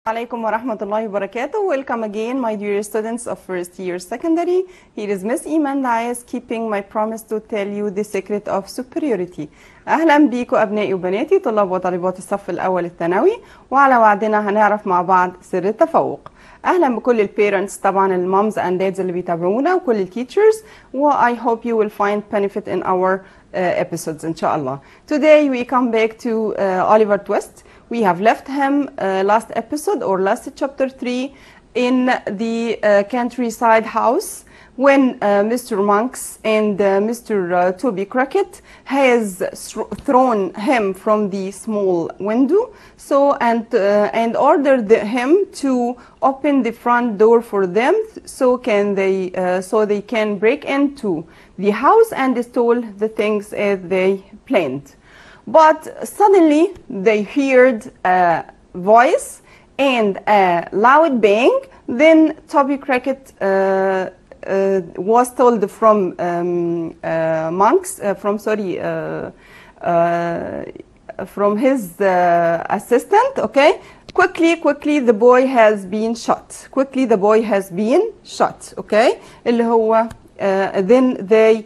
عليكم ورحمة الله وبركاته. Welcome again my dear students of first year secondary. Here is Miss إيمان دعاس keeping my promise to tell you the secret of superiority. أهلا بيكم أبنائي وبناتي طلاب وطالبات الصف الأول الثانوي، وعلى وعدنا هنعرف مع بعض سر التفوق. أهلا بكل البيرنتس طبعا المامز اند دادز اللي بيتابعونا وكل التيتشرز، و I hope you will find benefit in our episodes إن شاء الله. Today we come back to Oliver Twist. We have left him last episode or last chapter 3 in the countryside house when Mr. Monks and Mr. Toby Crockett has thrown him from the small window, and ordered him to open the front door for them so they can break into the house and steal the things as they planned. But suddenly they heard a voice and a loud bang. Then Toby Crockett was told from from his assistant, okay, quickly the boy has been shot. Quickly the boy has been shot, okay. اللي هو then they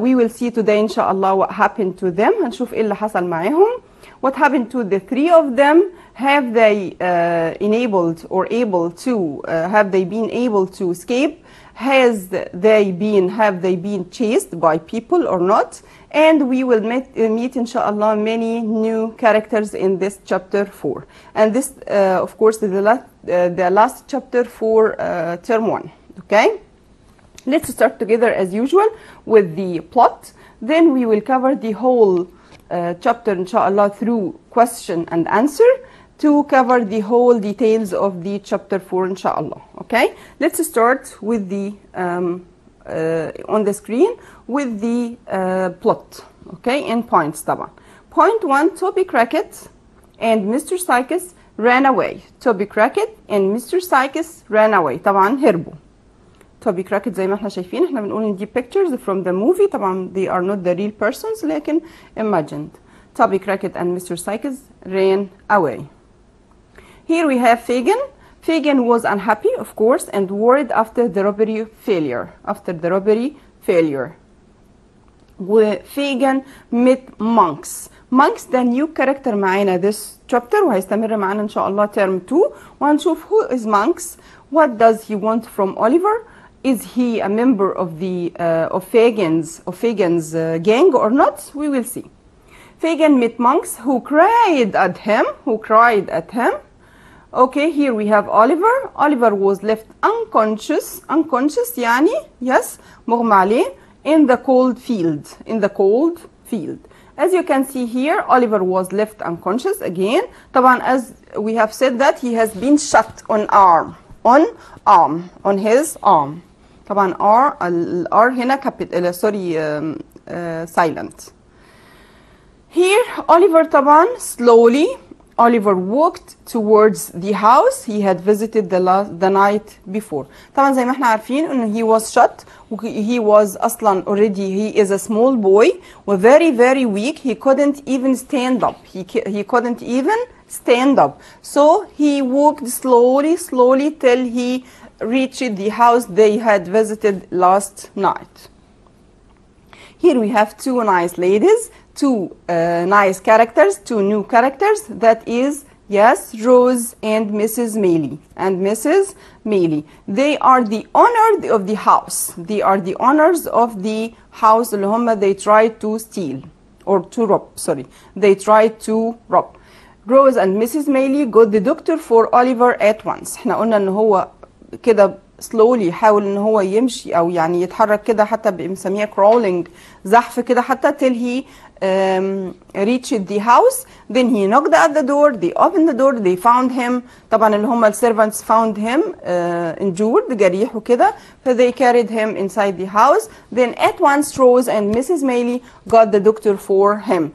we will see today إن شاء الله what happened to them. هنشوف إيه اللي حصل معاهم. What happened to the three of them? Have they enabled or able to have they been able to escape? Have they been chased by people or not? And we will meet إن شاء الله many new characters in this chapter 4. And this of course is the last chapter for term 1. Okay. Let's start together as usual with the plot. Then we will cover the whole chapter inshallah through question and answer to cover the whole details of the chapter 4 inshallah. Okay, let's start with the on the screen with the plot. Okay, in points طبعا. Point 1, Toby Crockett and Mr. Sikes ran away. Toby Crockett and Mr. Sikes ran away. طبعا هربوا. توبي كراكت زي ما احنا شايفين، احنا بنقول ان دي pictures from the movie، طبعا they are not the real persons لكن imagined. Toby Crockett and Mr. Sikes ran away. Here we have Fagin. Fagin was unhappy of course and worried after the robbery failure. وفيجن met Monks. Monks ده new character معانا this chapter وهيستمر معانا ان شاء الله term 2، وهنشوف who is Monks, what does he want from Oliver. Is he a member of the of Fagin's gang or not? We will see. Fagin met Monks who cried at him. Okay, here we have Oliver. Oliver was left unconscious يعني yes مغمى عليه in the cold field. As you can see here, Oliver was left unconscious again. طبعا as we have said that he has been shot on his arm. طبعا R هنا capital silent. Here Oliver طبعا slowly Oliver walked towards the house he had visited the night before. طبعا زي ما احنا عارفين انه he was shot. He was اصلا already he is a small boy و very weak. He couldn't even stand up. He couldn't even stand up. So he walked slowly till he reached the house they had visited last night. Here we have two nice ladies, two nice characters, two new characters, that is yes Rose and Mrs. Mealy. They are the owners of the house. They are the owners of the house اللي هم they tried to steal or to rob. Sorry, they tried to rob. Rose and Mrs. Mealy got the doctor for Oliver at once. احنا قلنا ان هو كده slowly حاول ان هو يمشي او يعني يتحرك كده حتى بنسميها crawling زحف كده حتى till he reached the house. Then he knocked at the door. They opened the door. They found him. طبعا اللي هم servants found him injured جريح وكده. They carried him inside the house. Then at once Rose and Mrs. Mealy got the doctor for him.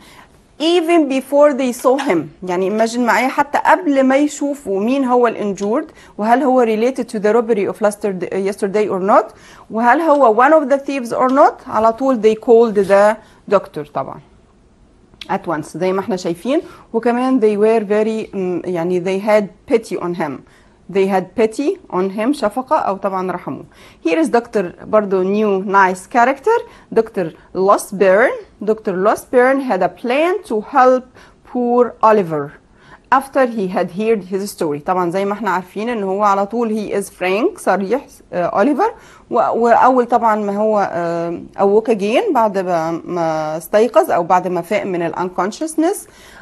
Even before they saw him. يعني imagine معايا حتى قبل ما يشوفوا مين هو الانجورد وهل هو related to the robbery of yesterday or not وهل هو one of the thieves or not. على طول they called the doctor طبعا. at once زي ما احنا شايفين. وكمان they were very يعني they had pity on him. They had pity on him شفقة أو طبعا رحموه. Here is دكتور برضو new nice character. دكتور Losburn. دكتور Losburn had a plan to help poor Oliver after he had heard his story. طبعا زي ما احنا عارفين ان هو على طول he is frank صريح أوليفر. وأول طبعا ما هو awoke again بعد ما استيقظ أو بعد ما فاق من ال unconsciousness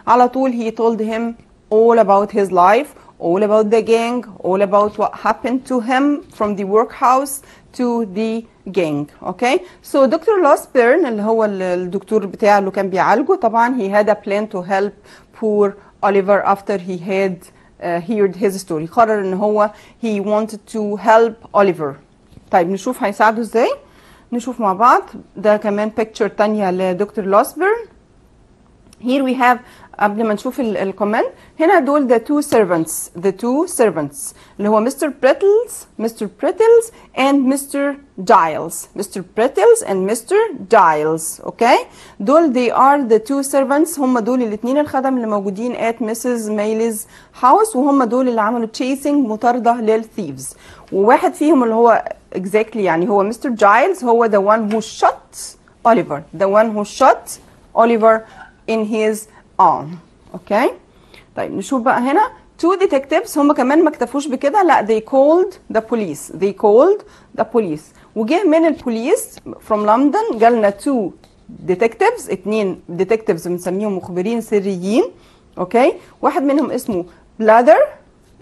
على طول he told him all about his life, all about the gang, all about what happened to him from the workhouse to the gang. Okay, so Dr. Losburn اللي هو الدكتور بتاعه اللي كان بيعالجه طبعا he had a plan to help poor Oliver after he had heard his story. قرر ان هو he wanted to help Oliver. طيب نشوف هيساعده ازاي. نشوف مع بعض. ده كمان picture تانية لدكتور Losburn. Here we have قبل ما نشوف الكومنت هنا دول the two servants اللي هو Mr. Brittles and Mr. Giles. Okay, دول they are the two servants. هم دول الاثنين الخدم اللي موجودين at Mrs. Mayley's house وهم دول اللي عملوا chasing مطاردة للثيفز. وواحد فيهم اللي هو exactly يعني هو Mr. Giles هو the one who shot Oliver in his arm. اوكي طيب نشوف بقى هنا two detectives هم كمان ما اكتفوش بكده لا they called the police وجه من البوليس from London جالنا two detectives اتنين detectives بنسميهم مخبرين سريين. اوكي واحد منهم اسمه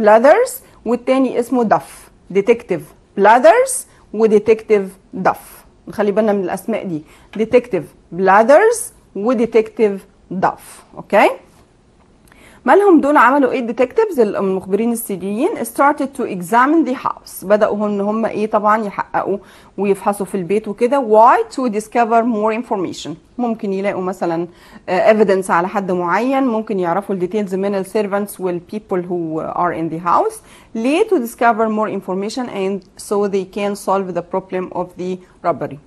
Blathers والتاني اسمه Duff. detective Blathers وديتكتيف Duff. نخلي بالنا من الاسماء دي detective Blathers وديتكتيف Duff. اوكي مالهم دول عملوا ايه الديتكتيفز المخبرين السريين started to examine the house. بدأوا ان هم ايه طبعا يحققوا ويفحصوا في البيت وكده. why to discover more information. ممكن يلاقوا مثلا evidence على حد معين. ممكن يعرفوا الديتيلز من السيرفنتس والبيبل who are in the house. ليه to discover more information and so they can solve the problem of the robbery.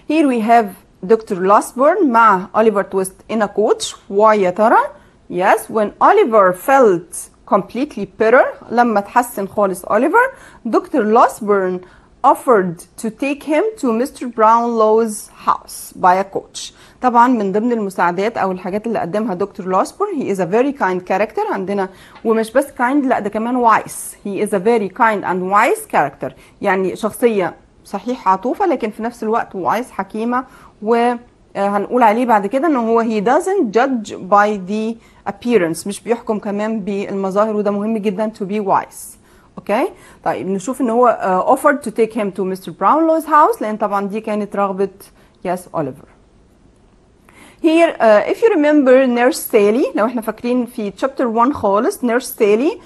Here we have Dr. Losburn مع Oliver Twist in a coach. why يا ترى. Yes, when Oliver felt completely better لما تحسن خالص Oliver Dr. Losburn offered to take him to Mr. Brownlow's house by a coach. طبعا من ضمن المساعدات او الحاجات اللي قدمها دكتور لوسبورن he is a very kind character عندنا ومش بس kind لا ده كمان wise. he is a very kind and wise character يعني شخصية صحيح عطوفة لكن في نفس الوقت wise حكيمة وهنقول عليه بعد كده انه هو he doesn't judge by the appearance مش بيحكم كمان بالمظاهر وده مهم جدا to be wise. اوكي طيب نشوف ان هو offered to take him to Mr. Brownlow's house لان طبعا دي كانت رغبة yes Oliver. Here if you remember Nurse Sally لو احنا فاكرين في chapter 1 خالص Nurse Sally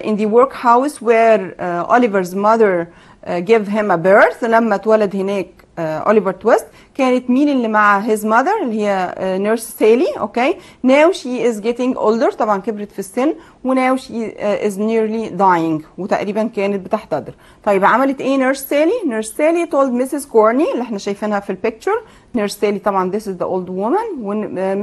in the workhouse where Oliver's mother gave him a birth لما اتولد هناك Oliver Twist كانت مين اللي مع his mother اللي هي nurse Sally. اوكي now she is getting older طبعا كبرت في السن و now she is nearly dying وتقريبا كانت بتحتضر. طيب عملت ايه nurse Sally. nurse Sally told Mrs. Corney اللي احنا شايفينها في البيكتشر. nurse Sally طبعا this is the old woman و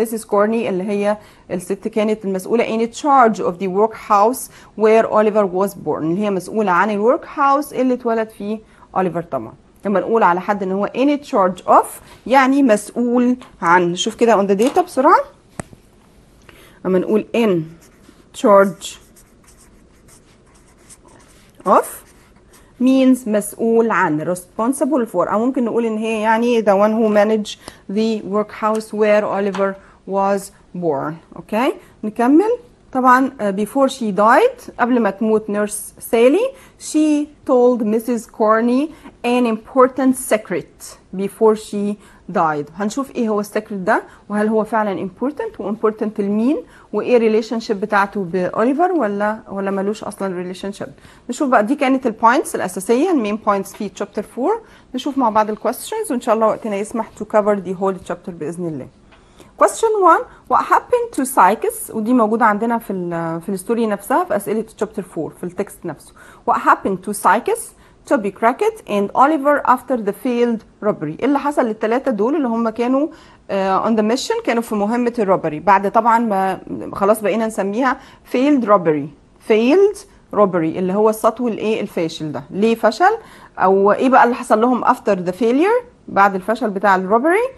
Mrs. Corney اللي هي الست كانت المسؤولة in charge of the workhouse where Oliver was born اللي هي مسؤولة عن الورك هاوس اللي اتولد فيه Oliver. طبعا لما نقول على حد ان هو in charge of يعني مسؤول عن. نشوف كده on the data بسرعة. لما نقول in charge of means مسؤول عن responsible for او ممكن نقول ان هي يعني the one who managed the workhouse where Oliver was born. اوكي نكمل. طبعا before she died قبل ما تموت nurse Sally she told Mrs. Corney an important secret before she died. هنشوف ايه هو السكرت ده وهل هو فعلا important وimportant لمين وايه relationship بتاعته بأوليفر ولا ملوش اصلا relationship. نشوف بقى دي كانت البوينتس الاساسيه المين بوينتس في chapter 4. نشوف مع بعض الكويستشنز وان شاء الله وقتنا يسمح to cover the whole chapter باذن الله. Question 1 what happened to Sykes ودي موجودة عندنا في الستوري نفسها في أسئلة chapter 4 في التكست نفسه. What happened to Sykes Toby Crockett and Oliver after the failed robbery. اللي حصل للثلاثة دول اللي هم كانوا on the mission، كانوا في مهمة الروبري، بعد طبعا ما خلاص بقينا نسميها failed robbery. failed robbery اللي هو السطو الايه الفاشل ده. ليه فشل او ايه بقى اللي حصل لهم after the failure بعد الفشل بتاع الروبري؟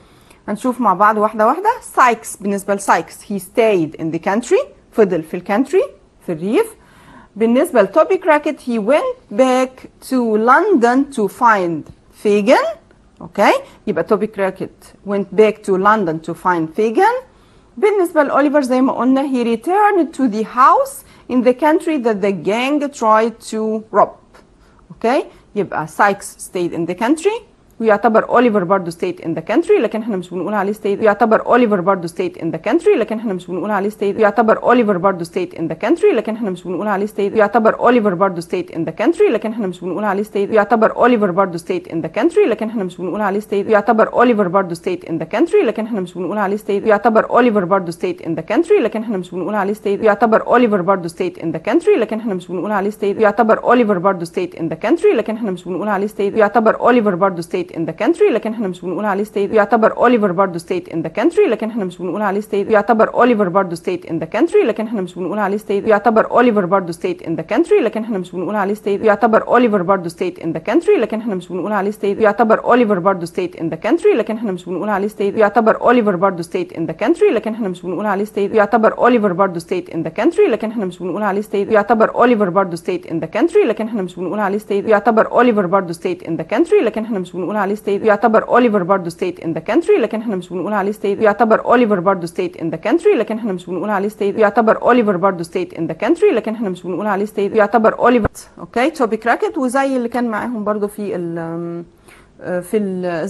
هنشوف مع بعض واحدة واحدة. سايكس، بالنسبة لسايكس he stayed in the country، فضل في الكانتري في الريف. بالنسبة لتوبي كراكت he went back to London to find Fagin. اوكي، يبقى توبي كراكت went back to London to find Fagin. بالنسبة لأوليفر زي ما قلنا he returned to the house in the country that the gang tried to rob. اوكي، يبقى سايكس stayed in the country، ويعتبر اوليفر برضه stayed in the country لكن احنا مش بنقول عليه stayed. يعتبر اوليفر برضه stayed in the country لكن احنا مش بنقول عليه stayed. يعتبر اوليفر برضه stayed in the country لكن احنا مش بنقول عليه stayed. يعتبر اوليفر برضه stayed in the country لكن احنا مش بنقول عليه stayed. يعتبر اوليفر برضه stayed in the country لكن احنا مش بنقول عليه stayed. يعتبر اوليفر برضه stayed in the country لكن احنا مش بنقول عليه stayed. يعتبر اوليفر برضه stayed in the country لكن احنا مش بنقول عليه stayed. يعتبر اوليفر برضه stayed in the country لكن احنا مش بنقول عليه stayed. يعتبر اوليفر برضه stayed in the country لكن احنا مش بنقول عليه stayed. يعتبر اوليفر برضه stayed in the country لكن احنا مش بنقول عليه stayed. يعتبر اوليفر برضه stayed in the country لكن احنا مش بنقول عليه stayed. يعتبر اوليفر برضه stayed in the country لكن احنا مش بنقول عليه stayed. يعتبر اوليفر برضه stayed in the country لكن احنا مش بنقول عليه stayed. يعتبر اوليفر برضه stayed in the country لكن احنا مش بنقول عليه stayed. يعتبر اوليفر برضه stayed in the country لكن احنا مش بنقول عليه stayed. يعتبر اوليفر برضه stayed in the country لكن احنا مش بنقول عليه stayed. يعتبر اوليفر برضه stayed in the country لكن احنا مش بنقول عليه stayed. يعتبر اوليفر برضه stayed in the country لكن احنا مش بنقول عليه stayed. يعتبر اوليفر برضه stayed in the country لكن احنا مش بنقول عليه stayed. يعتبر اوليفر برضه stayed in the country لكن احنا مش بنقول عليه stayed. يعتبر اوليفر برضه stayed in the country لكن احنا مش بنقول عليه stayed. يعتبر اوليفر برضه stayed in the country لكن احنا مش بنقول عليه stayed. يعتبر اوليفر اوكي توبي كراكت، وزي اللي كان معاهم برضه في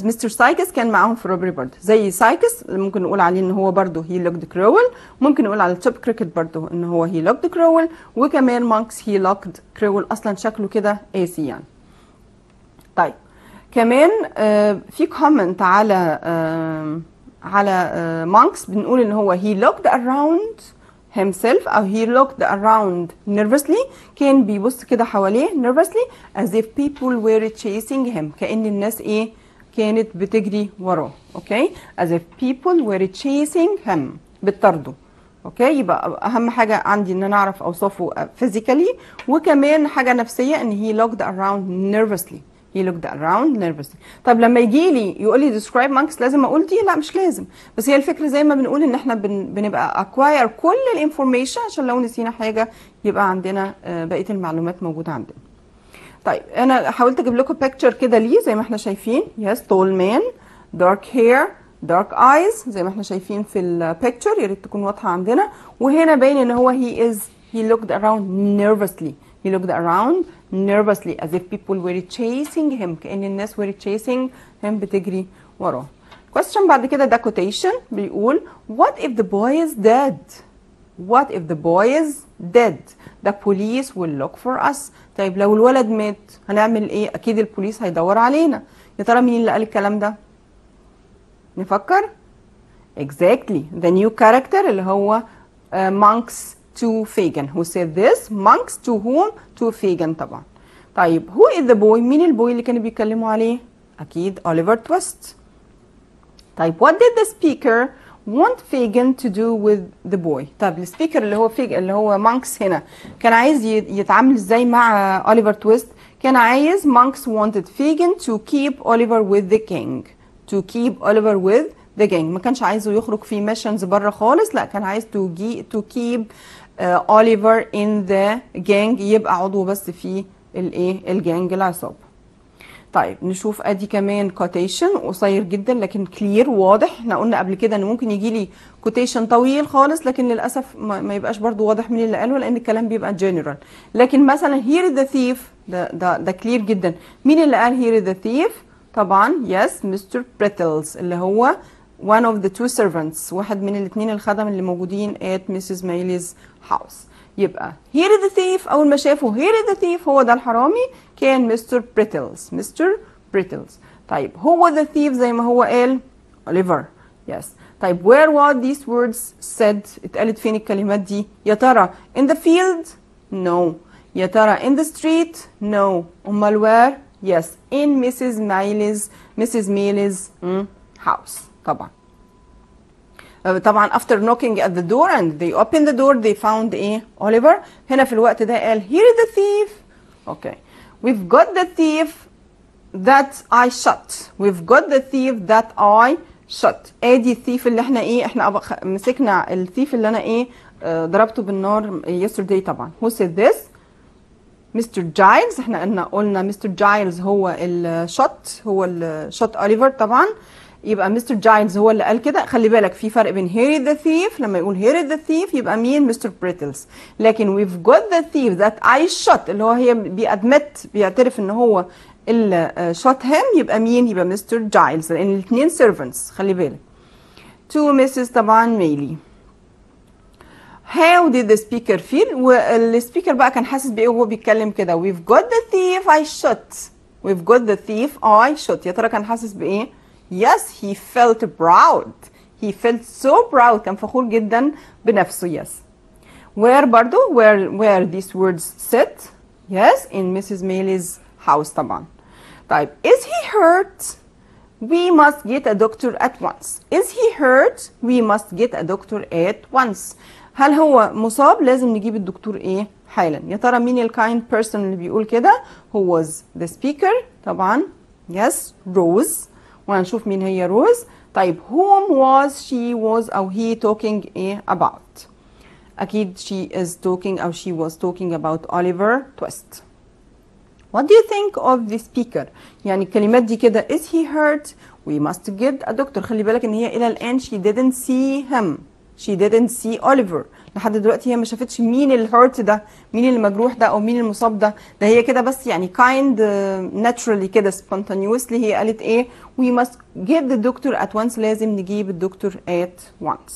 مستر سايكس كان معاهم في الروبري برضه. زي سايكس ممكن نقول عليه ان هو برضه هي لوكد كرول، ممكن نقول على توبي كراكت برضه ان هو هي لوكد كرول، وكمان مونكس هي لوكد كرول، اصلا شكله كده قاسي يعني. طيب كمان في كومنت على مونكس بنقول ان هو he looked around himself او he looked around nervously، كان بيبص كده حواليه nervously as if people were chasing him، كأن الناس ايه كانت بتجري وراه. اوكي as if people were chasing him، بتطرده. اوكي يبقى اهم حاجه عندي ان انا اعرف اوصافه physically، وكمان حاجه نفسيه ان he looked around nervously. he looked around nervously. طب لما يجي لي يقول لي describe monks لازم اقول دي؟ لا مش لازم، بس هي الفكره زي ما بنقول ان احنا بنبقى acquire كل الانفورميشن عشان لو نسينا حاجه يبقى عندنا بقيه المعلومات موجوده عندنا. طيب انا حاولت اجيب لكم picture كده ليه زي ما احنا شايفين. yes tall man dark hair dark eyes زي ما احنا شايفين في البيكتشر، يا ريت تكون واضحه عندنا. وهنا باين ان هو he looked around nervously. he looked around nervously as if people were chasing him، كأن الناس were chasing him، بتجري وراه. question بعد كده ده quotation بيقول what if the boy is dead؟ what if the boy is dead؟ the police will look for us. طيب لو الولد مات هنعمل ايه؟ اكيد البوليس هيدور علينا. يا ترى مين اللي قال الكلام ده؟ نفكر. exactly the new character اللي هو monks to Fagin. who said this؟ monks to whom؟ to Fagin طبعا. طيب who is the boy؟ مين البوي اللي كانوا بيتكلموا عليه؟ اكيد اوليفر تويست. طيب what did the speaker want Fagin to do with the boy؟ طب السبيكر اللي هو اللي هو monks هنا كان عايز يتعامل ازاي مع اوليفر تويست؟ كان عايز monks wanted Fagin to keep Oliver with the gang. to keep Oliver with the gang. ما كانش عايزه يخرج في ميشنز بره خالص، لا كان عايز to keep Oliver in the gang، يبقى عضو بس في الايه الجانج العصابه. طيب نشوف ادي كمان كوتيشن قصير جدا لكن كلير واضح. احنا قلنا قبل كده ان ممكن يجي لي كوتيشن طويل خالص لكن للاسف ما يبقاش برضو واضح مين اللي قاله لان الكلام بيبقى جنرال. لكن مثلا here is the thief ده كلير جدا. مين اللي قال here is the thief؟ طبعا yes مستر بريتلز اللي هو one of the two servants، واحد من الاثنين الخدم اللي موجودين at Mrs. May's house. يبقى here is the thief اول ما شافوا here is the thief هو ده الحرامي كان مستر بريتلز. مستر بريتلز. طيب هو the thief زي ما هو قال Oliver. yes. طيب where were these words said؟ اتقالت فين الكلمات دي؟ يا ترى in the field؟ no. يا ترى in the street؟ no. امال where؟ yes in Mrs. May's house. طبعا after knocking at the door and they opened the door they found Oliver. هنا في الوقت ده قال here is the thief. okay we've got the thief that I shot. we've got the thief that I shot. ادي الثيف اللي احنا مسكنا الثيف اللي انا ضربته بالنار yesterday. طبعا who said this؟ مستر جايلز. احنا قلنا مستر جايلز هو الشوت، هو الشوت اوليفر. طبعا يبقى مستر جايلز هو اللي قال كده. خلي بالك في فرق بين هيري ذا ثيف، لما يقول هيري ذا ثيف يبقى مين؟ مستر بريتلز. لكن we've got the thief that I shot اللي هو هي بيعترف ان هو اللي shot him، يبقى مين؟ يبقى مستر جايلز، لان الاثنين servants. خلي بالك. to Mrs. طبعا ميلي. How did the speaker feel؟ والسبيكر بقى كان حاسس بايه وهو بيتكلم كده؟ we've got the thief I shot. we've got the thief I shot. يا ترى كان حاسس بايه؟ Yes, he felt proud. He felt so proud. كان فخور جدا بنفسه. Yes. Where برضو where these words sit? Yes, in Mrs. May's house طبعا. طيب is he hurt? We must get a doctor at once. Is he hurt? We must get a doctor at once. هل هو مصاب؟ لازم نجيب الدكتور حالا. يا ترى مين الكايند بيرسون اللي بيقول كده؟ Who was the speaker؟ طبعا yes Rose. وهنشوف مين هي روز. طيب whom was أو he talking about؟ أكيد she is talking أو she was talking about Oliver Twist. What do you think of the speaker؟ يعني الكلمات دي كده is he hurt؟ We must get a doctor. خلي بالك إن هي إلى الآن she didn't see him. She didn't see Oliver. لحد دلوقتي هي ما شافتش مين الهيرت ده، مين المجروح ده او مين المصاب ده. ده هي كده بس يعني kind naturally كده spontaneously هي قالت we must get the doctor at once. لازم نجيب الدكتور at once.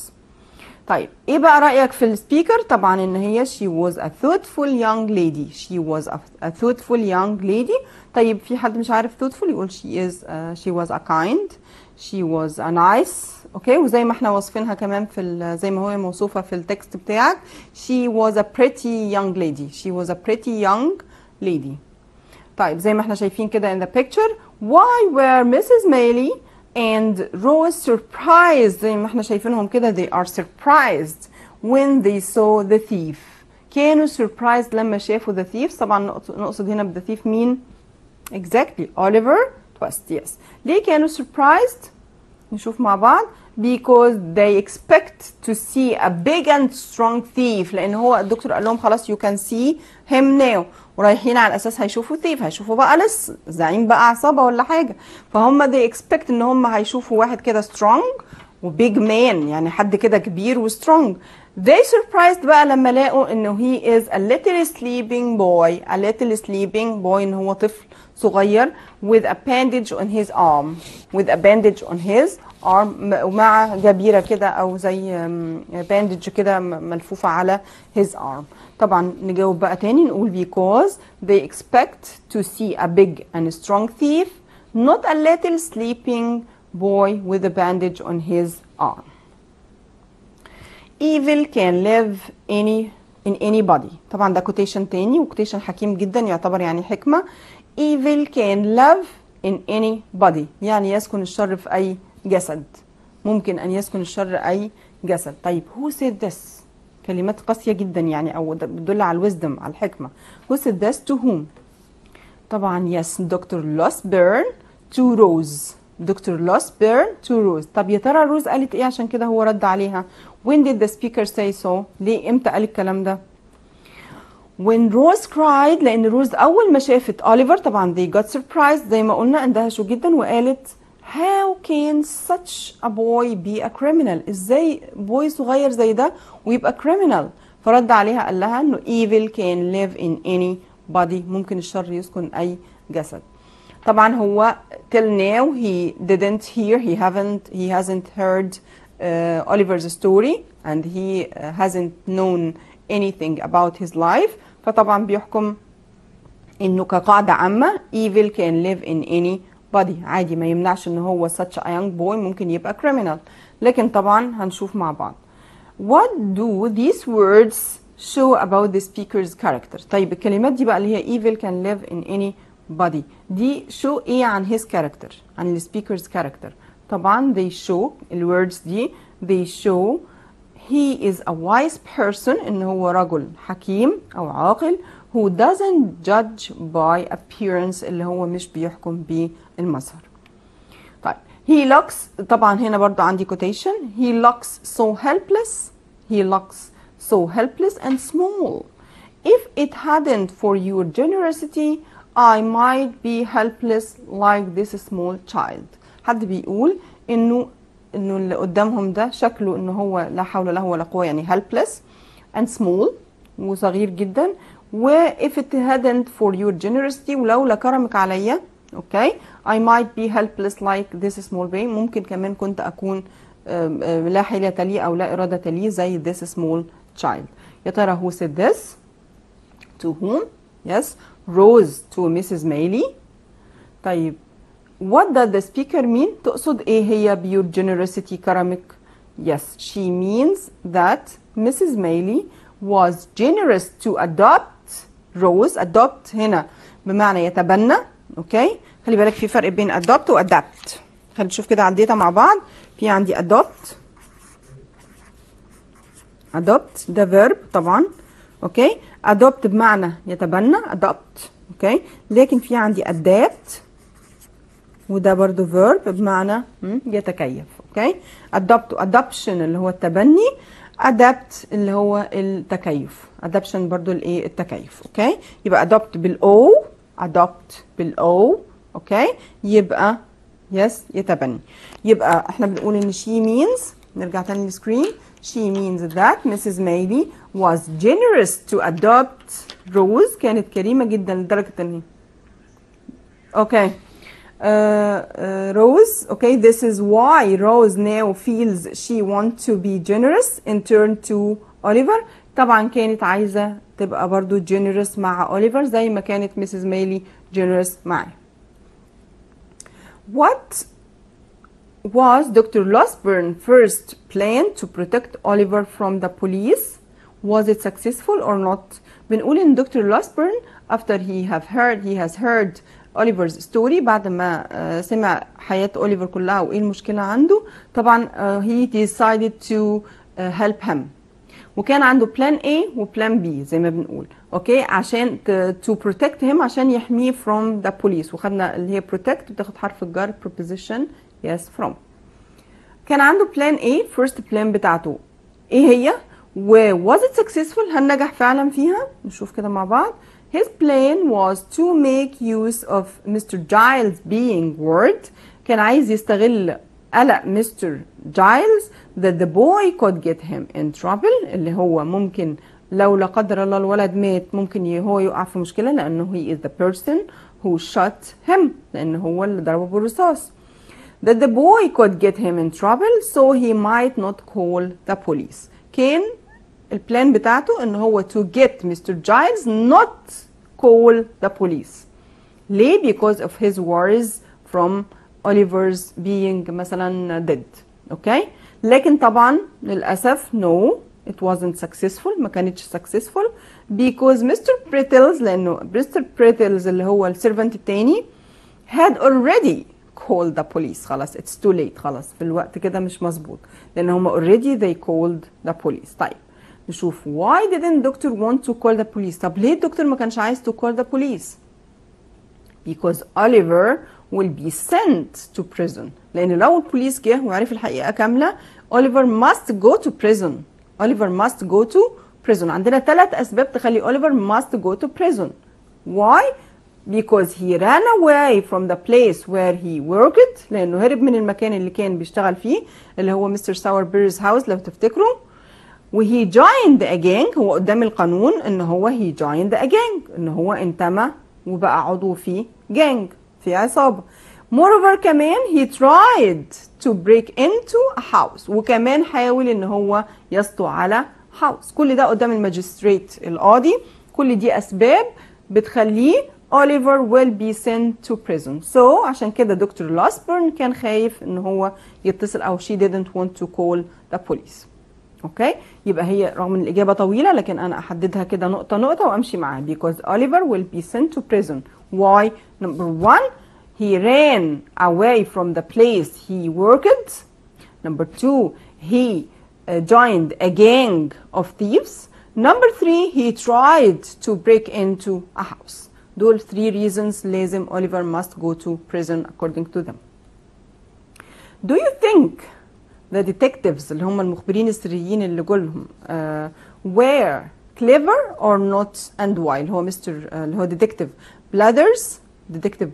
طيب ايه بقى رأيك في السبيكر؟ طبعا ان هي she was a thoughtful young lady. She was a thoughtful young lady. طيب في حد مش عارف thoughtful يقول she was a kind. She was a nice. اوكي وزي ما احنا واصفينها كمان في زي ما هو موصوفه في التكست بتاعك she was a pretty young lady. She was a pretty young lady. طيب زي ما احنا شايفين كده in the picture why were Mrs. Maylie and Rose surprised؟ زي ما احنا شايفينهم كده they are surprised when they saw the thief. كانوا surprised لما شافوا the thief. طبعا نقصد هنا ب the thief مين؟ exactly Oliver Twist. yes. ليه كانوا surprised؟ نشوف مع بعض. because they expect to see a big and strong thief. لان هو الدكتور قال لهم خلاص you can see him now. ورايحين على اساس هيشوفوا thief، هيشوفوا بقى لص زعيم بقى عصابه ولا حاجه. فهم they expect ان هم هيشوفوا واحد كده strong وبيج مان، يعني حد كده كبير وسترونج. they surprised بقى لما لقوا انه he is a little sleeping boy. a little sleeping boy ان هو طفل صغير with a bandage on his arm. with a bandage on his arm ومع جبيرة كده او زي bandage كده ملفوفة على his arm. طبعا نجاوب بقى تاني نقول because they expect to see a big and strong thief not a little sleeping boy with a bandage on his arm. evil can live in anybody. طبعا ده quotation تاني وquotation حكيم جدا يعتبر يعني حكمة. evil can live in anybody يعني يسكن الشر في أي جسد. ممكن أن يسكن الشر أي جسد. طيب who said this؟ كلمات قاسية جدا يعني أو بتدل على الوزدم على الحكمة. who said this to whom؟ طبعا yes دكتور لوسبيرن to Rose. دكتور لوسبيرن to Rose. طب يا ترى روز قالت ايه عشان كده هو رد عليها؟ when did the speaker say so؟ ليه امتى قال الكلام ده؟ when Rose cried لان روز اول ما شافت اوليفر طبعا they got surprised زي ما قلنا اندهشوا جدا وقالت how can such a boy be a criminal؟ ازاي بوي صغير زي ده ويبقى criminal؟ فرد عليها قال لها انه evil can live in anybody. ممكن الشر يسكن اي جسد. طبعا هو till now he didn't hear he hasn't heard Oliver's story and he hasn't known anything about his life. فطبعا بيحكم انه كقاعدة عامة evil can live in anybody. عادي ما يمنعش ان هو such a young boy ممكن يبقى criminal. لكن طبعا هنشوف مع بعض. What do these words show about the speaker's character؟ طيب الكلمات دي بقى اللي هي evil can live in anybody body. دي show ايه عن his character، عن السبيكر's character. طبعا they show الwords دي they show he is a wise person، ان هو رجل حكيم او عاقل who doesn't judge by appearance، اللي هو مش بيحكم بالمظهر. طيب he looks، طبعا هنا برضو عندي quotation، he looks so helpless، he looks so helpless and small. If it hadn't for your generosity I might be helpless like this small child. حد بيقول انه اللي قدامهم ده شكله ان هو لا حول له ولا قوه، يعني helpless and small وصغير جدا. و if it hadn't for your generosity، ولولا كرمك عليا اوكي I might be helpless like this small baby، ممكن كمان كنت اكون لا حيلة لي او لا ارادة لي زي this small child. يا ترى who said this؟ to whom؟ yes Rose to Mrs. Mailey. طيب what does the speaker mean؟ تقصد ايه هي بيور generosity كرمك؟ yes she means that Mrs. Mailey was generous to adopt Rose. adopt هنا بمعنى يتبنى اوكي. خلي بالك في فرق بين adopt و adapt. خلينا نشوف كده على الداتا مع بعض. في عندي adopt ده verb طبعا اوكي. adopt بمعنى يتبنى adopt اوكي. لكن في عندي adapt وده برضو verb بمعنى يتكيف اوكي. adopt adoption اللي هو التبني، adapt اللي هو التكيف. adoption برضو الايه التكيف اوكي. يبقى adopt بالاو، adopt بالاو اوكي. يبقى yes يتبني. يبقى احنا بنقول ان she means، نرجع تاني للسكرين، she means that Mrs. Mailey was generous to adopt Rose. كانت كريمة جدا لدرجة ان اوكي Rose okay this is why Rose now feels she wants to be generous in turn to Oliver. طبعا كانت عايزة تبقى برضو generous مع Oliver زي ما كانت Mrs. Mailey generous معاه. What was Dr. Losburn's first plan to protect Oliver from the police? Was it successful or not? بنقول ان دكتور لوسبرن after he has heard Oliver's story، بعد ما سمع حياة أوليفر كلها وإيه المشكلة عنده، طبعا he decided to help him. وكان عنده plan A و plan B زي ما بنقول اوكي عشان to protect him، عشان يحميه from the police. وخدنا اللي هي protect بتاخد حرف الجر preposition yes from. كان عنده plan A first plan بتاعته ايه هي؟ و was it successful؟ هل نجح فعلا فيها؟ نشوف كده مع بعض. His plan was to make use of Mr. Giles being worried. كان عايز يستغل قلق Mr. Giles that the boy could get him in trouble، اللي هو ممكن لو لا قدر الله الولد مات ممكن هو يقع في مشكلة، لأنه he is the person who shot him، لأنه هو اللي ضربه بالرصاص. That the boy could get him in trouble so he might not call the police. كان البلان بتاعته ان هو to get Mr. Giles not call the police. ليه؟ because of his worries from Oliver's being مثلا dead. اوكي لكن طبعا للأسف no it wasn't successful، ما كانتش successful because Mr. Brittles، لأنه Mr. Brittles اللي هو السيرفنت التاني had already called the police. خلاص it's too late، خلاص في الوقت كده مش مظبوط، لأن هم already they called the police. طيب نشوف why didn't doctor want to call the police؟ طب ليه الدكتور ما كانش عايز to call the police؟ because Oliver will be sent to prison. لأن لو البوليس جه وعرف الحقيقة كاملة Oliver must go to prison. Oliver must go to prison. عندنا 3 أسباب تخلي Oliver must go to prison. Why؟ because he ran away from the place where he worked، لأنه هرب من المكان اللي كان بيشتغل فيه اللي هو Mr. Sowerberry's house لو تفتكروا. وهي joined a gang، هو قدام القانون ان هو he joined a gang، ان هو انتمى وبقى عضو في gang، في عصابة. moreover كمان he tried to break into a house، وكمان حاول ان هو يسطو على house. كل ده قدام الماجستريت القاضي. كل دي اسباب بتخليه Oliver will be sent to prison. So عشان كده دكتور لاسبرن كان خايف ان هو يتصل او she didn't want to call the police. اوكي يبقى هي رغم ان الاجابه طويله لكن انا احددها كده نقطه نقطه وامشي معاها because Oliver will be sent to prison Why? Number one, he ran away from the place he worked. Number two, he joined a gang of thieves. Number three, he tried to break into a house. دول 3 reasons لازم Oliver must go to prison according to them. Do you think the detectives اللي هم المخبرين السريين اللي جولهم were clever or not and why؟ اللي هو اللي هو detective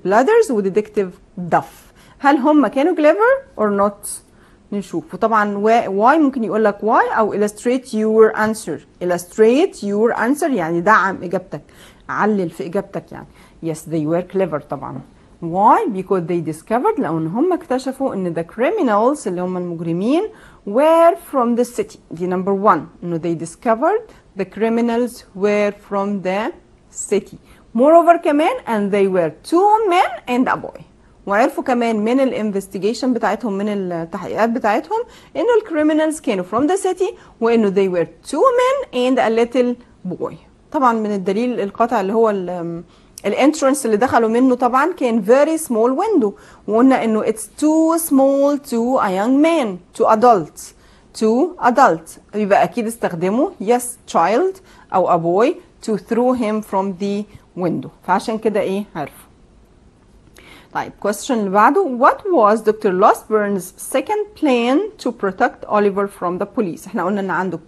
Blathers و detective Duff. هل هم كانوا clever or not؟ نشوف. وطبعا why ممكن يقول لك why او illustrate your answer. illustrate your answer يعني دعم اجابتك، علل في اجابتك يعني. yes they were clever طبعا. why? because they discovered لان هم اكتشفوا ان the criminals اللي هم المجرمين were from the city. دي number one، انه they discovered the criminals were from the city. moreover كمان and they were 2 men and a boy. وعرفوا كمان من الانفستيجيشن بتاعتهم، من التحقيقات بتاعتهم، انه الكريمنالز كانوا from the city وانه they were 2 men and a little boy. طبعا من الدليل القاطع اللي هو الانترنس اللي دخلوا منه طبعا كان very small window، وقلنا انه it's too small to a young man to adult يبقى اكيد استخدموا yes child او a boy to throw him from the window. فعشان كده ايه عرفوا. طيب question اللي بعده what was Dr. Losburn's second plan to protect Oliver from the police؟ احنا قلنا ان عنده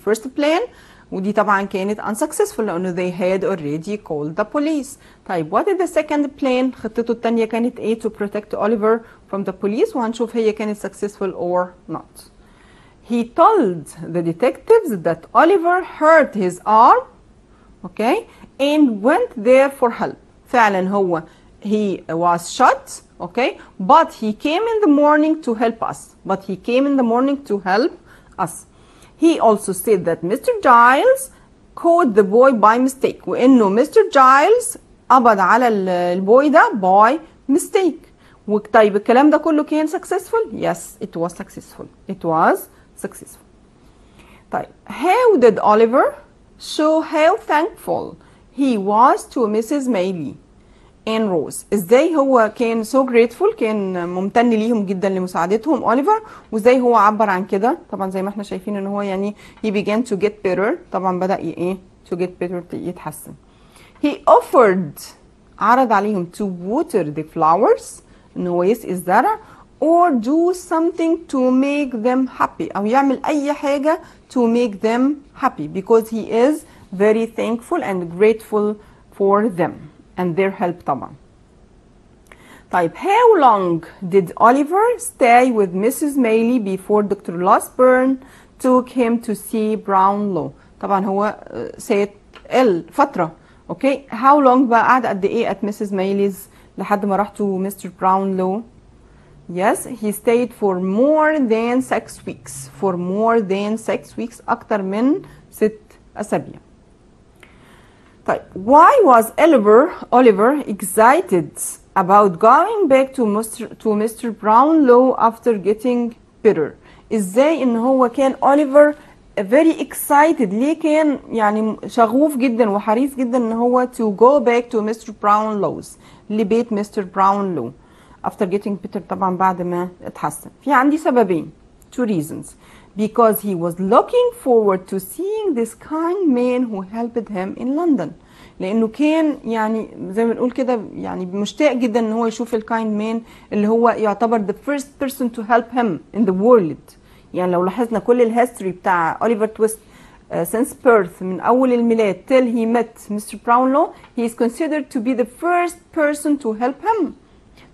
first plan ودي طبعا كانت unsuccessful لانه they had already called the police. طيب what is the second plan؟ خطته الثانيه كانت ايه؟ to protect Oliver from the police، وهنشوف هي كانت successful or not. He told the detectives that Oliver hurt his arm okay and went there for help. فعلا هو he was shot okay but he came in the morning to help us. He also said that Mr. Giles caught the boy by mistake وانه Mr. Giles قبض على البوي ده by mistake. طيب الكلام ده كله كان successful؟ yes it was successful. طيب how did Oliver show how thankful he was to Mrs. Maylie and Rose؟ ازاي هو كان so grateful، كان ممتن ليهم جدا لمساعدتهم اوليفر، وازاي هو عبر عن كده؟ طبعا زي ما احنا شايفين ان هو يعني he began to get better، طبعا بدأ ايه to get better يتحسن. he offered عرض عليهم to water the flowers ان هو يسقي الزرع or do something to make them happy او يعمل اي حاجة to make them happy because he is very thankful and grateful for them and their help طبعا. طيب how long did Oliver stay with Mrs. Maylie before Dr. Losburn took him to see Brownlow؟ طبعا هو سيت فترة اوكي how long بقى قعد قد ايه at Mrs. Maylie's لحد ما راح to Mr. Brownlow؟ yes he stayed for more than 6 weeks أكتر من 6 أسابيع. طيب why was Oliver excited about going back to Mr. Brownlow after getting better؟ ازاي ان هو كان Oliver very excited؟ ليه كان يعني شغوف جدا وحريص جدا ان هو to go back to Mr. Brownlow's لبيت Mr. Brownlow after getting better طبعا بعد ما اتحسن؟ في عندي سببين 2 reasons. because he was looking forward to seeing this kind man who helped him in London. لانه كان يعني زي ما بنقول كده يعني مشتاق جدا ان هو يشوف الكايند مان اللي هو يعتبر the first person to help him in the world. يعني لو لاحظنا كل الهيستوري بتاع اوليفر تويست since birth من اول الميلاد till he met Mr. Brownlow he is considered to be the first person to help him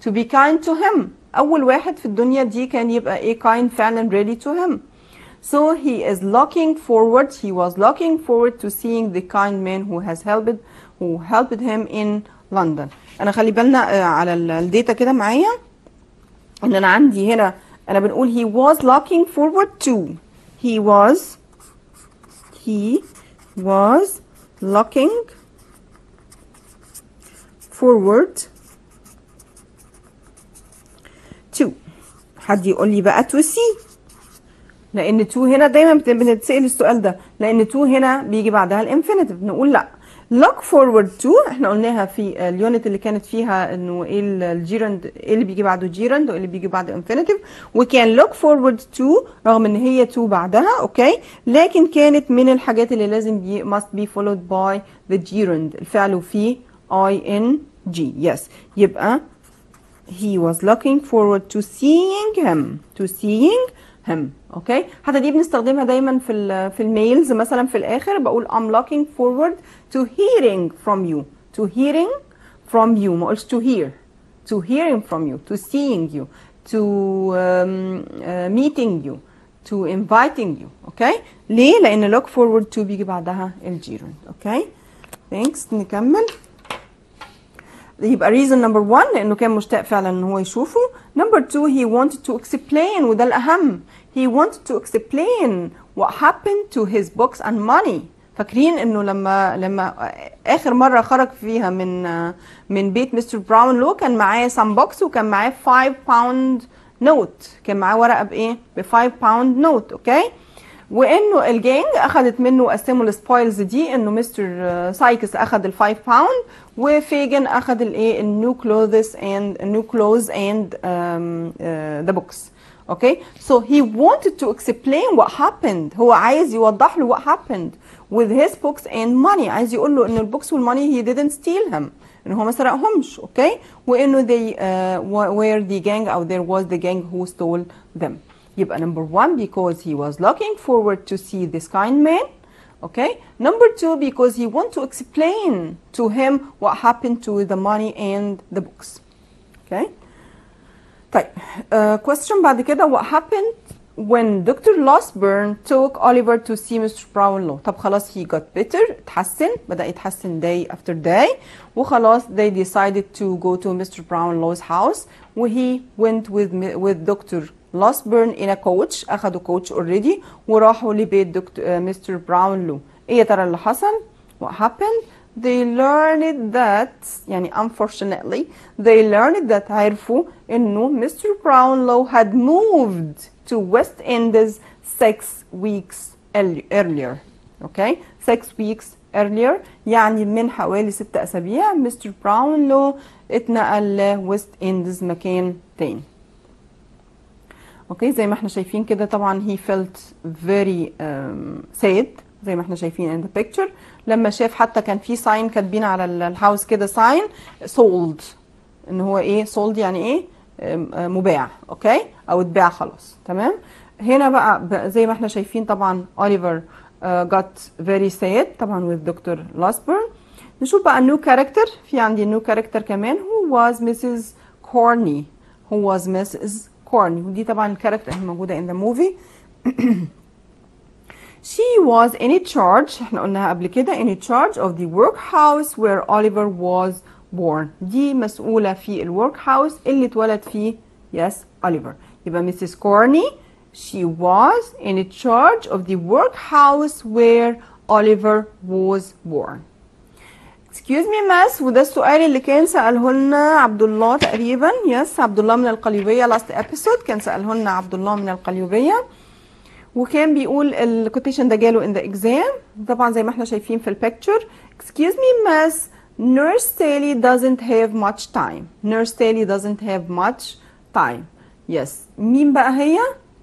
to be kind to him. اول واحد في الدنيا دي كان يبقى ايه kind فعلا ready to him. So he was looking forward to seeing the kind man who helped him in London. انا خلي بالنا على الداتا كده معايا ان انا عندي هنا انا بنقول he was looking forward to he was looking forward to. حد يقول لي بقى to see لان تو هنا دايما بنتسأل السؤال ده لان تو هنا بيجي بعدها الانفينيتيف. نقول لا look forward to احنا قلناها في اليونت اللي كانت فيها انه ايه الجيرند، ايه اللي بيجي بعده جيرند وايه اللي بيجي بعده infinitive، وكان look forward to رغم ان هي to بعدها اوكي، لكن كانت من الحاجات اللي لازم must be followed by the gerund، الفعل فيه ing. yes، يبقى he was looking forward to seeing him اوكي. حتى دي بنستخدمها دايما في الميلز مثلا في الاخر بقول I'm looking forward to hearing from you، ما قلتش to hearing from you، to seeing you، to meeting you، to inviting you اوكي. ليه؟ لان look forward to بيجي بعدها الجيرند اوكي. thanks. نكمل. يبقى reason number 1 لانه كان مشتاق فعلا ان هو يشوفه. number 2 he wanted to explain، وده الاهم، he wanted to explain what happened to his books and money. فاكرين انه لما اخر مره خرج فيها من بيت مستر براونلو كان معاه some books وكان معاه 5 pound note، كان معاه ورقه بايه؟ ب 5 pound note اوكي. وانه الجانج اخذت منه وقسموا السبويلز دي، انه مستر سايكس اخذ ال 5 باوند وفيجن اخذ الايه النيو كلوز اند ذا بوكس اوكي. so he wanted to explain what happened، هو عايز يوضح له what happened with his books and money، عايز يقول له ان البوكس والماني he didn't steal them، ان هو ما سرقهمش اوكي، وانه they were the gang او there was the gang who stole them. يبقى number 1 because he was looking forward to see this kind man okay. number 2 because he want to explain to him what happened to the money and the books okay. طيب question بعد كده what happened when Dr. Losburn took Oliver to see Mr. Brownlow. طب خلاص he got better، اتحسن، بدأ يتحسن day after day، وخلاص they decided to go to Mr. Brownlow's house و he went with Dr. Losburn in a coach، أخدوا coach already وراحوا لبيت Mr. Brownlow. إيه يا ترى اللي حصل؟ what happened؟ they learned that يعني unfortunately they learned that عرفوا إنه Mr. Brownlow had moved to West Indies 6 weeks earlier okay. 6 weeks earlier يعني من حوالي 6 أسابيع مستر براونلو اتنقل لويست إنديز مكان تاني اوكي. زي ما احنا شايفين كده طبعا he felt very sad زي ما احنا شايفين in the picture، لما شاف حتى كان في ساين كاتبين على الهاوس كده ساين sold، ان هو ايه sold يعني ايه مباع اوكي، او اتباع خلاص تمام. هنا بقى زي ما احنا شايفين طبعا اوليفر got very sad طبعا with دكتور لاسبرن. نشوف بقى النيو كاركتر، في عندي نيو كاركتر كمان who was Mrs. Corney، ودي طبعا الكاركتر اللي موجوده in the movie. she was in charge، احنا قلناها قبل كده in charge of the workhouse where Oliver was born، دي مسؤولة في الورك هاوس اللي اتولد فيه yes Oliver. يبقى Mrs. Corney she was in charge of the workhouse where Oliver was born. excuse me miss، وده السؤال اللي كان سأله لنا عبد الله تقريبا yes عبد الله من القليوبية last episode، كان سأله لنا عبد الله من القليوبية وكان بيقول الكوتيشن ده جاله in the exam طبعا زي ما احنا شايفين في البيكتشر. excuse me miss Nurse Sally doesn't have much time. yes مين بقى هي؟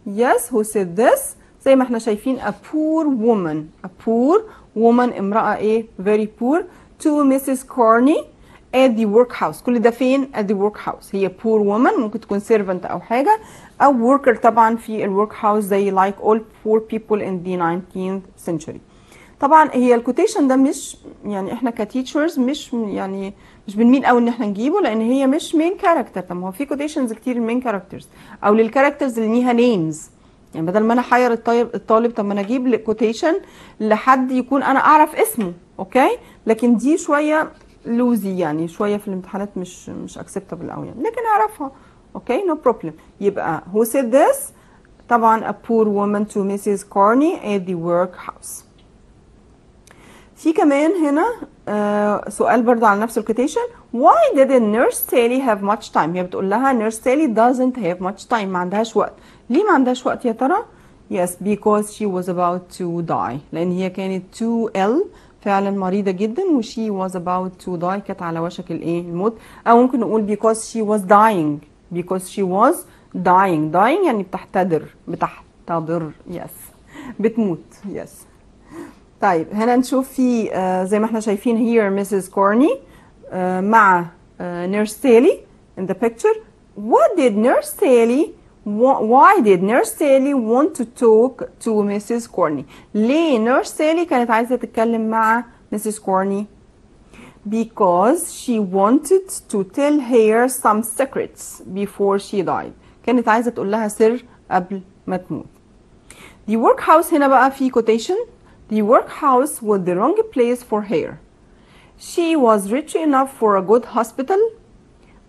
yes who said this؟ زي ما احنا شايفين a poor woman امرأة ايه very poor to Mrs. Corney at the workhouse. كل ده فين؟ at the workhouse. هي poor woman ممكن تكون servant او حاجة او worker طبعا في الworkhouse زي like all poor people in the 19th century. طبعا هي الكوتيشن ده مش يعني احنا كتيتشرز مش بنميل قوي ان احنا نجيبه لان هي مش مين كاركتر. طب ما هو في كوتيشنز كتير المين كاركترز او للكاركترز اللي ليها نيمز، يعني بدل ما انا احير الطالب طب ما انا اجيب كوتيشن لحد يكون انا اعرف اسمه اوكي، لكن دي شويه لوزي يعني شويه في الامتحانات مش اكسبتابل قوي يعني، لكن اعرفها اوكي نو بروبلم. يبقى who said this؟ طبعا a poor woman to Mrs. Corney at the workhouse. في كمان هنا سؤال برضه على نفس الكوتيشن why didn't Nurse Sally have much time؟ هي بتقول لها Nurse Sally doesn't have much time، ما عندهاش وقت. ليه ما عندهاش وقت يا ترى؟ yes because she was about to die، لان هي كانت too ill فعلا مريضة جدا و she was about to die، كانت على وشك الايه الموت. او ممكن نقول because she was dying، because she was dying يعني بتحتضر yes بتموت yes. طيب هنا نشوف في زي ما احنا شايفين here Mrs. Corney مع nurse Sally in the picture. Why did nurse Sally want to talk to Mrs. Corney؟ ليه nurse Sally كانت عايزة تتكلم مع Mrs. Corney؟ Because she wanted to tell her some secrets before she died. كانت عايزة تقول لها سر قبل ما تموت. The workhouse هنا بقى في quotation. The workhouse was the wrong place for her. She was rich enough for a good hospital.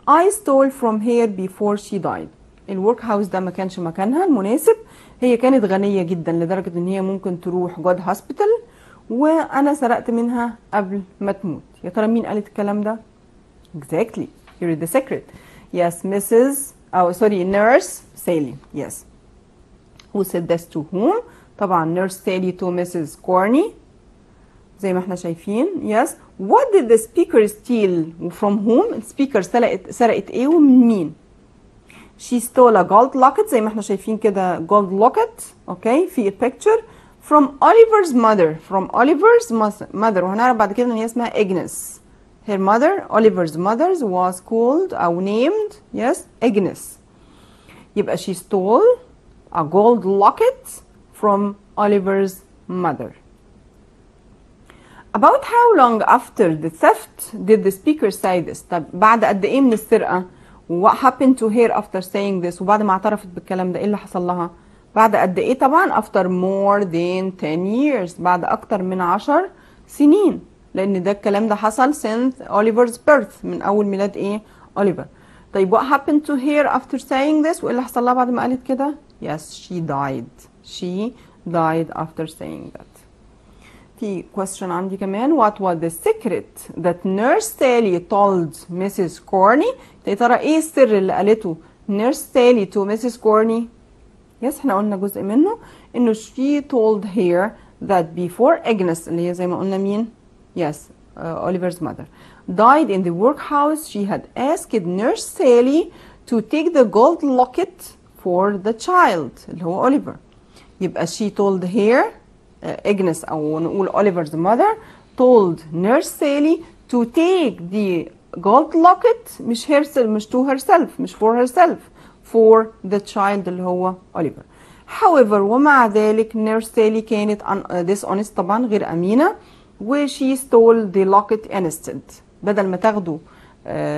I stole from her before she died. الورك هاوس ده ما كانش مكانها المناسب. هي كانت غنية جدا لدرجة ان هي ممكن تروح جود هوسبيتال، وانا سرقت منها قبل ما تموت. يا ترى مين قالت الكلام ده؟ Exactly. Here is the secret. Yes, nurse Sally. Yes. Who said this to whom؟ طبعا nurse Sally to Mrs. Corney زي ما احنا شايفين. Yes. What did the speaker steal from whom؟ السبيكر سرقت ايه ومن مين؟ She stole a gold locket زي ما احنا شايفين كده gold locket اوكي في picture from Oliver's mother. From Oliver's mother وهنعرف بعد كده ان هي اسمها Agnes. Her mother Oliver's mother was called أو named yes Agnes. يبقى she stole a gold locket from Oliver's mother. About how long after the theft did the speaker say this؟ طب بعد قد ايه من السرقة؟ What happened to her after saying this؟ وبعد ما اعترفت بالكلام ده ايه اللي حصل لها؟ بعد قد ايه؟ طبعا after more than 10 years، بعد اكتر من 10 سنين، لان ده الكلام ده حصل since Oliver's birth، من اول ميلاد ايه؟ أوليفر. طيب what happened to her after saying this؟ وايه اللي حصل لها بعد ما قالت كده؟ Yes, she died. She died after saying that. في question عندي كمان. What was the secret that nurse Sally told Mrs. Corney؟ يا ترى ايه السر اللي قالته nurse Sally to Mrs. Corney؟ يس احنا قلنا جزء منه انه she told her that before Agnes اللي هي زي ما قلنا مين؟ yes Oliver's mother died in the workhouse she had asked nurse Sally to take the gold locket for the child اللي هو Oliver. يبقى she told her Agnes أو نقول Oliver's mother told nurse Sally to take the gold locket مش to herself مش for herself for the child اللي هو Oliver. However ومع ذلك nurse Sally كانت dishonest طبعا غير أمينة و she stole the locket instead. بدل ما تاخده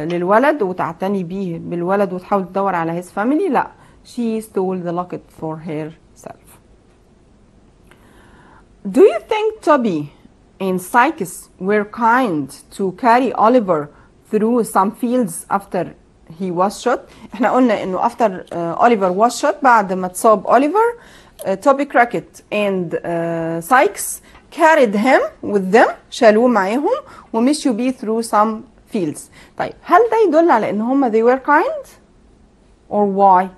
للولد وتعتني بيه بالولد وتحاول تدور على his family لا she stole the locket for herself. Do you think Toby and Sykes were kind to carry Oliver through some fields after he was shot؟ احنا قلنا انه after Oliver was shot بعد ما اتصاب Oliver Toby Crockett and Sykes carried him with them شالوه معاهم ومشوا بيه through some fields. طيب هل ده يدل على ان هم they were kind or why؟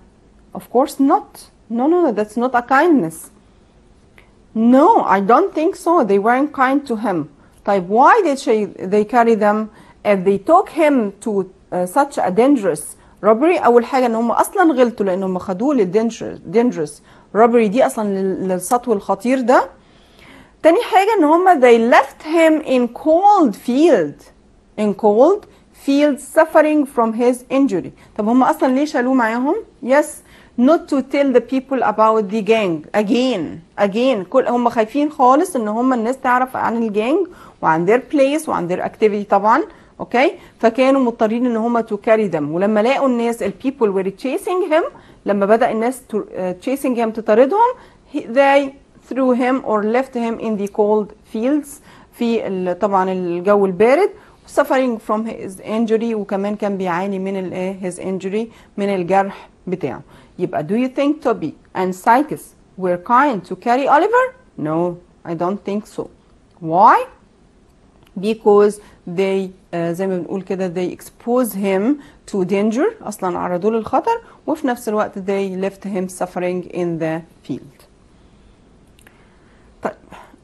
Of course not. No, that's not a kindness. No, I don't think so. They weren't kind to him. طيب why did they carry them if they took him to such a dangerous robbery؟ أول حاجة إن هم أصلا غلطوا لأنهم خدوه dangerous robbery دي أصلا للسطو الخطير ده. تاني حاجة إن هم they left him in cold field suffering from his injury. طب هم أصلا ليه شالوه معاهم؟ Yes. not to tell the people about the gang again هم خايفين خالص ان هم الناس تعرف عن الجانج وعن their place وعن their activity طبعا اوكي. فكانوا مضطرين ان هم to carry them ولما لقوا الناس people were chasing him لما بدأ الناس chasing him تطاردهم they threw him or left him in the cold fields في طبعا الجو البارد suffering from his injury وكمان كان بيعاني من his injury من الجرح بتاعه. يبقى do you think Toby and Sykes were kind to carry Oliver؟ No, I don't think so. Why؟ Because they زي ما بنقول كده they expose him to danger أصلا عرضوه للخطر وفي نفس الوقت they left him suffering in the field. طيب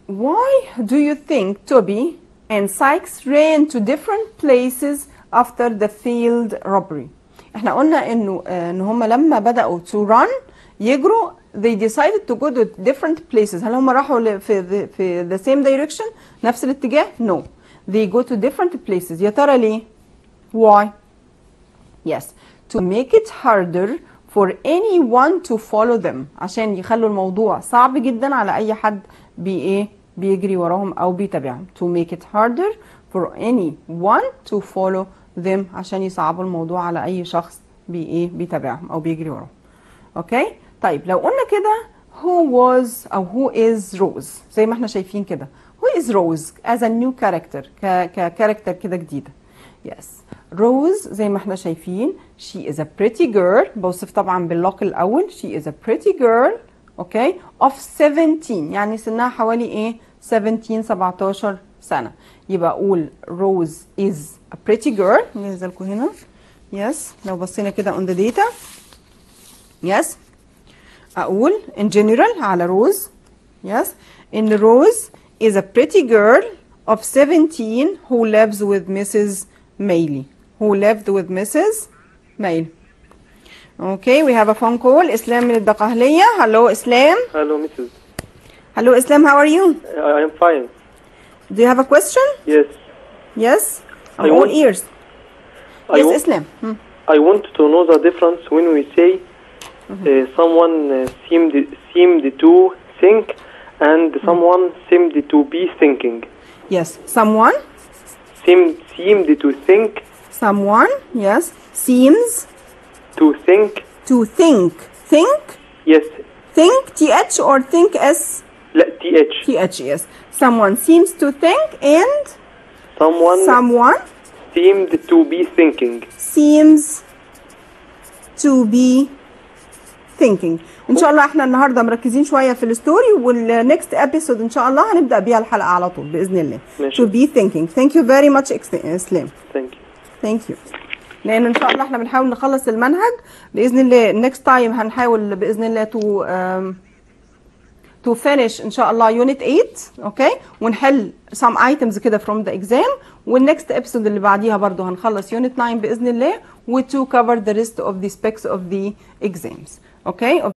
why do you think Toby and Sykes ran to different places after the failed robbery؟ احنا قلنا ان هم لما بدأوا to run يجروا they decided to go to different places. هل هم راحوا في the same direction نفس الاتجاه؟ no, they go to different places. يا ترى ليه؟ why؟ yes, to make it harder for anyone to follow them. عشان يخلوا الموضوع صعب جدا على اي حد بيجري وراهم او بيتابعهم. to make it harder for anyone to follow them. عشان يصعبوا الموضوع على اي شخص بيتابعهم او بيجري وراهم. اوكي طيب لو قلنا كده who was او who is Rose زي ما احنا شايفين كده. who is Rose as a new character ككاركتر كده جديدة. yes, Rose زي ما احنا شايفين she is a pretty girl. بوصف طبعا باللوك الاول. she is a pretty girl اوكي of 17 يعني سنها حوالي 17 سنة. يبقى اقول Rose is a pretty girl. ننزل لكم هنا. yes, لو بصينا كده on the data yes اقول in general على Rose yes in Rose is a pretty girl of 17 who lives with Mrs. Mailey. who lived with Mrs. Mailey. Okay, we have a phone call. Islam من الدقهلية. Hello Islam. Hello Mrs. Hello Islam, how are you? I am fine. Do you have a question? Yes. Yes? I'm all ears. Yes Islam. I want to know the difference when we say someone seemed to think and someone seemed to be thinking. Yes, someone seemed to think. Someone, yes, seems to think. To think. Think? Yes. Think, TH or think S? لا, TH. TH, yes. Someone seems to think and someone seemed to be thinking. Seems to be thinking. ان شاء الله احنا النهارده مركزين شويه في الستوري والنكست ابيسود ان شاء الله هنبدا بيها الحلقه على طول باذن الله. ماشي. To be thinking. Thank you very much Islam. Thank you. Thank you. لان ان شاء الله احنا بنحاول نخلص المنهج باذن الله. next time هنحاول باذن الله to finish ان شاء الله unit 8 اوكي ونحل some items كده from the exam. والنكست ابيسود اللي بعديها برضو هنخلص unit 9 باذن الله و to cover the rest of the specs of the exams. Okay, of